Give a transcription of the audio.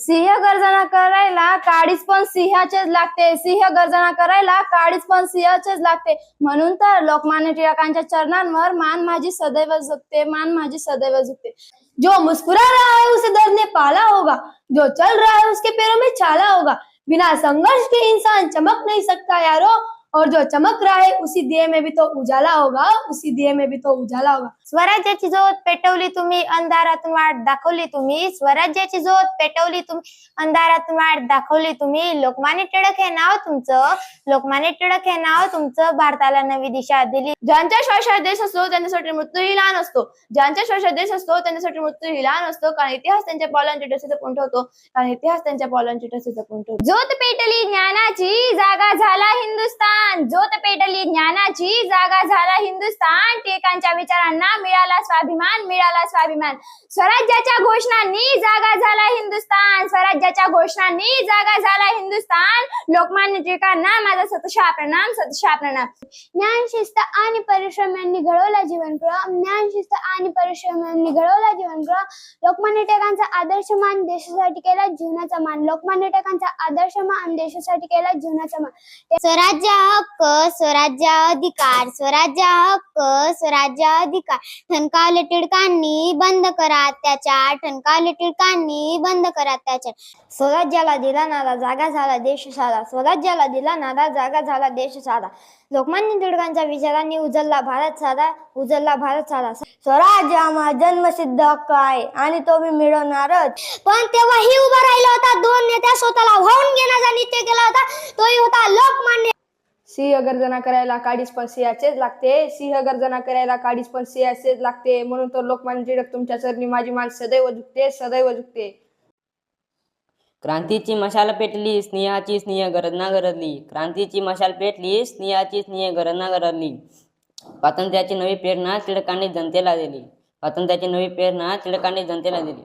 सिंह गर्जना करायला काडीच पण सिंहाचेच लागते. सिंह गर्जना करायला काडीच पण सिंहाचेच लागते. म्हणून तर लोकमान्य टिळकांच्या चरणांवर मान माझी सदैव झुकते, मान माझी सदैव झुकते. जो मुस्कुरा रहा है उसे दर्द ने पाला होगा, जो चल रहा है उसके पैरों में छाला होगा. बिना संघर्ष के इंसान चमक नहीं सकता यारो, और जो चमक रहा है उसी दिए में भी तो उजाला होगा, उसी दिए में भी तो उजाला होगा. स्वराज्याची ज्योत पेटवली तुम्ही, अंधारातून वाट दाखवली तुम्ही. स्वराज्याची ज्योत पेटवली तुम्ही, अंधारातून वाट दाखवली तुम्ही. लोकमान्य टिळक हे नाव तुमचं, लोकमान्य टिळक हे नाव तुमचं, भारताला नवी दिशा दिली. ज्यांच्या श्वासात देश असतो त्यांच्यासाठी मृत्यूही लहान असतो. ज्यांच्या श्वासात देश असतो त्यांच्यासाठी मृत्यूही लहान असतो. कारण इतिहास त्यांच्या पावलांची ठसे जपून ठेवतो, कारण इतिहास त्यांच्या पावलांची ठसे जपून ठेवतो. ज्योत पेटली ज्ञानाची, जागा झाला हिंदुस्तान. ज्योत पेटली ज्ञानाची, जागा झाला हिंदुस्तान. टिळकांच्या विचारांना मिळाला स्वाभिमान, मिळाला स्वाभिमान. स्वराज्याच्या घोषणांनी जागा झाला हिंदुस्तान, स्वराज्याच्या घोषणांनी जागा झाला हिंदुस्तान. लोकमान्य टिळकांना माझा सतशा प्रणाम, सतशा प्रणाम. ज्ञान शिस्त आणि परिश्रम यांनी घडवला जीवनक्रम, ज्ञान शिस्त आणि परिश्रम यांनी घडवला जीवनक्रम. लोकमान्य टिळकांचा आदर्श मान, देशासाठी केला जीवनाचा मान. लोकमान्य टिळकांचा आदर्श मान, देशासाठी केला जीवनाचा मान. स्वराज्य हक्क, स्वराज्य अधिकार, स्वराज्य हक्क, स्वराज्य अधिकार. ठणकावले टिळकांनी बंद करा अत्याचार, ठणकावले टिळकांनी बंद करा अत्याचार. स्वराज्याला दिला नारा, जागा झाला देश सारा. स्वराज्याला दिला नारा, जागा झाला देश सारा. लोकमान्य टिळकांच्या विचारांनी उजळला भारत सारा, उजळला भारत सारा. स्वराज्य हा जन्मसिद्ध हक्क आहे आणि तो मी मिळवणारच. पण तेव्हाही उभा राहिला होता दोन नेत्या, स्वतःला वाहून घेण्याचा निश्चय केला होता, तोही होता लोकमान्य. सिंह गर्जना करायला काडीच पण सिंहाचेच लागते, सिंह गर्जना करायला काडीच पण सिंहाचेच लागते. म्हणून तर लोकमान्य टिळक तुमच्या चरणी माझी मान सदैव झुकते, सदैव झुकते. क्रांतीची मशाल पेटली, स्नेहाची स्नेह गरजना गरजली. क्रांतीची मशाल पेटली, स्नेहाची स्नेह गरजना गरजली. स्वातंत्र्याची नवी प्रेरणा टिळकांनी जनतेला दिली, स्वातंत्र्याची नवी प्रेरणा टिळकांनी जनतेला दिली.